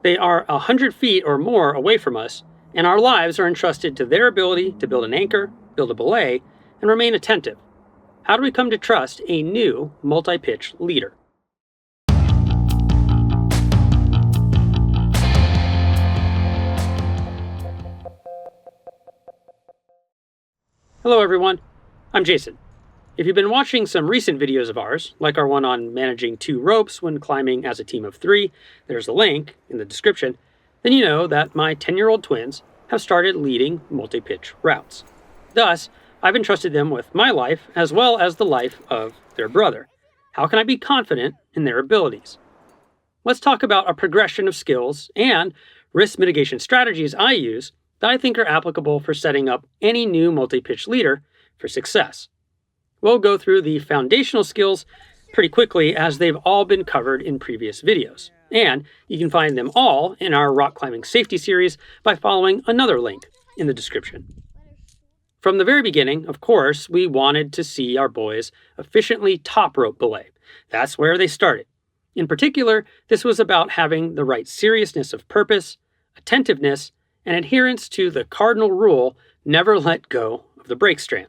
They are 100 feet or more away from us, and our lives are entrusted to their ability to build an anchor, build a belay, and remain attentive. How do we come to trust a new multi-pitch leader? Hello everyone, I'm Jason. If you've been watching some recent videos of ours, like our one on managing 2 ropes when climbing as a team of 3, there's a link in the description, then you know that my 10-year-old twins have started leading multi-pitch routes. Thus, I've entrusted them with my life as well as the life of their brother. How can I be confident in their abilities? Let's talk about a progression of skills and risk mitigation strategies I use that I think are applicable for setting up any new multi-pitch leader for success. We'll go through the foundational skills pretty quickly as they've all been covered in previous videos. And you can find them all in our rock climbing safety series by following another link in the description. From the very beginning, of course, we wanted to see our boys efficiently top rope belay. That's where they started. In particular, this was about having the right seriousness of purpose, attentiveness, and adherence to the cardinal rule, never let go of the brake strand.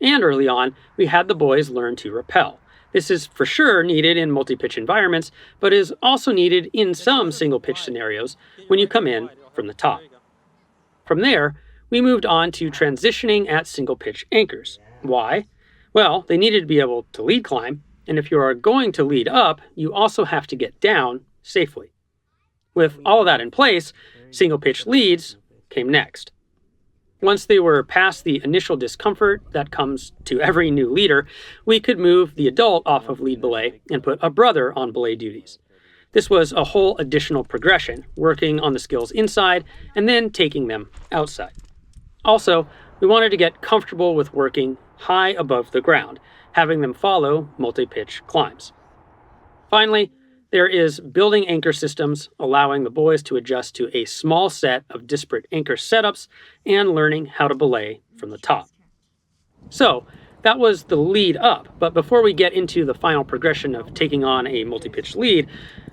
And early on, we had the boys learn to rappel. This is for sure needed in multi-pitch environments, but is also needed in some single-pitch scenarios when you come in from the top. From there, we moved on to transitioning at single-pitch anchors. Why? Well, they needed to be able to lead climb, and if you are going to lead up, you also have to get down safely. With all of that in place, single-pitch leads came next. Once they were past the initial discomfort that comes to every new leader, we could move the adult off of lead belay and put a brother on belay duties. This was a whole additional progression, working on the skills inside and then taking them outside. Also, we wanted to get comfortable with working high above the ground, having them follow multi-pitch climbs. Finally, there is building anchor systems, allowing the boys to adjust to a small set of disparate anchor setups and learning how to belay from the top. So, that was the lead up, but before we get into the final progression of taking on a multi-pitch lead,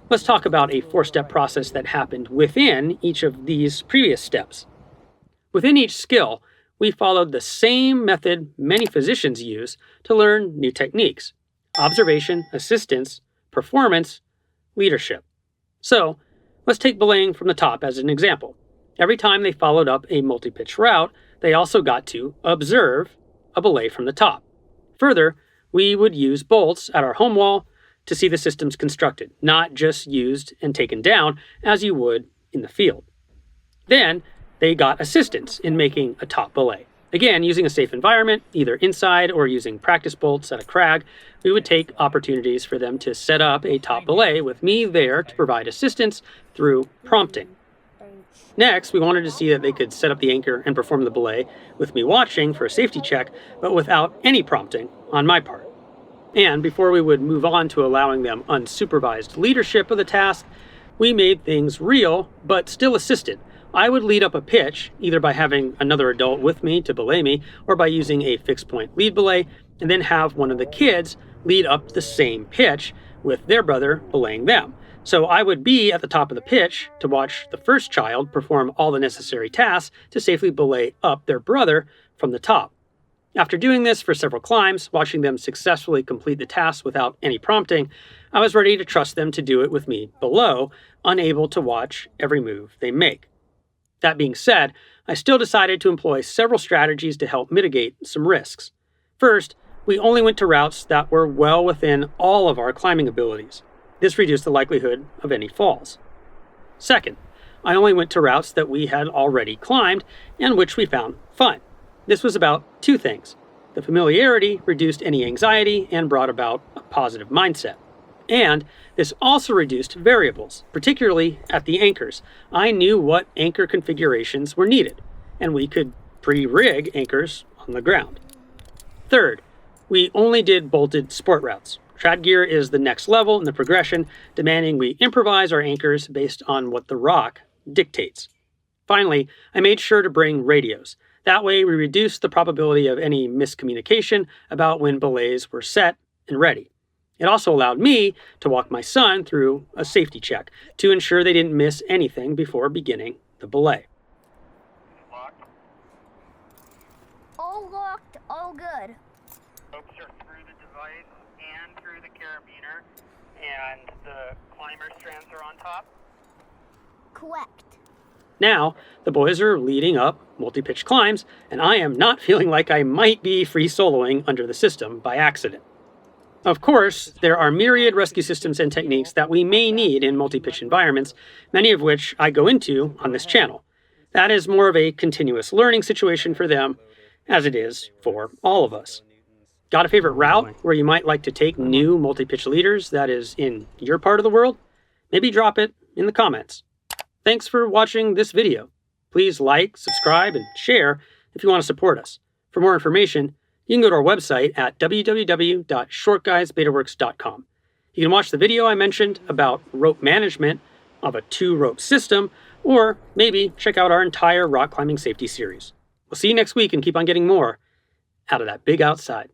let's talk about a 4-step process that happened within each of these previous steps. Within each skill, we followed the same method many physicians use to learn new techniques: observation, assistance, performance, leadership. So, let's take belaying from the top as an example. Every time they followed up a multi-pitch route, they also got to observe a belay from the top. Further, we would use bolts at our home wall to see the systems constructed, not just used and taken down as you would in the field. Then, they got assistance in making a top belay. Again, using a safe environment, either inside or using practice bolts at a crag, we would take opportunities for them to set up a top belay with me there to provide assistance through prompting. Next, we wanted to see that they could set up the anchor and perform the belay with me watching for a safety check, but without any prompting on my part. And before we would move on to allowing them unsupervised leadership of the task, we made things real, but still assisted. I would lead up a pitch, either by having another adult with me to belay me, or by using a fixed point lead belay, and then have one of the kids lead up the same pitch with their brother belaying them. So I would be at the top of the pitch to watch the first child perform all the necessary tasks to safely belay up their brother from the top. After doing this for several climbs, watching them successfully complete the task without any prompting, I was ready to trust them to do it with me below, unable to watch every move they make. That being said, I still decided to employ several strategies to help mitigate some risks. First, we only went to routes that were well within all of our climbing abilities. This reduced the likelihood of any falls. Second, I only went to routes that we had already climbed and which we found fun. This was about 2 things. The familiarity reduced any anxiety and brought about a positive mindset. And this also reduced variables, particularly at the anchors. I knew what anchor configurations were needed, and we could pre-rig anchors on the ground. Third, we only did bolted sport routes. Trad gear is the next level in the progression, demanding we improvise our anchors based on what the rock dictates. Finally, I made sure to bring radios. That way we reduced the probability of any miscommunication about when belays were set and ready. It also allowed me to walk my son through a safety check to ensure they didn't miss anything before beginning the belay. All locked, all good. Ropes are through the device and through the carabiner, and the climber strands are on top. Correct. Now, the boys are leading up multi-pitch climbs, and I am not feeling like I might be free soloing under the system by accident. Of course, there are myriad rescue systems and techniques that we may need in multi-pitch environments, many of which I go into on this channel. That is more of a continuous learning situation for them, as it is for all of us. Got a favorite route where you might like to take new multi-pitch leaders that is in your part of the world? Maybe drop it in the comments. Thanks for watching this video. Please like, subscribe, and share if you want to support us. For more information, you can go to our website at www.shortguysbetaworks.com. You can watch the video I mentioned about rope management of a 2-rope system, or maybe check out our entire rock climbing safety series. We'll see you next week and keep on getting more out of that big outside.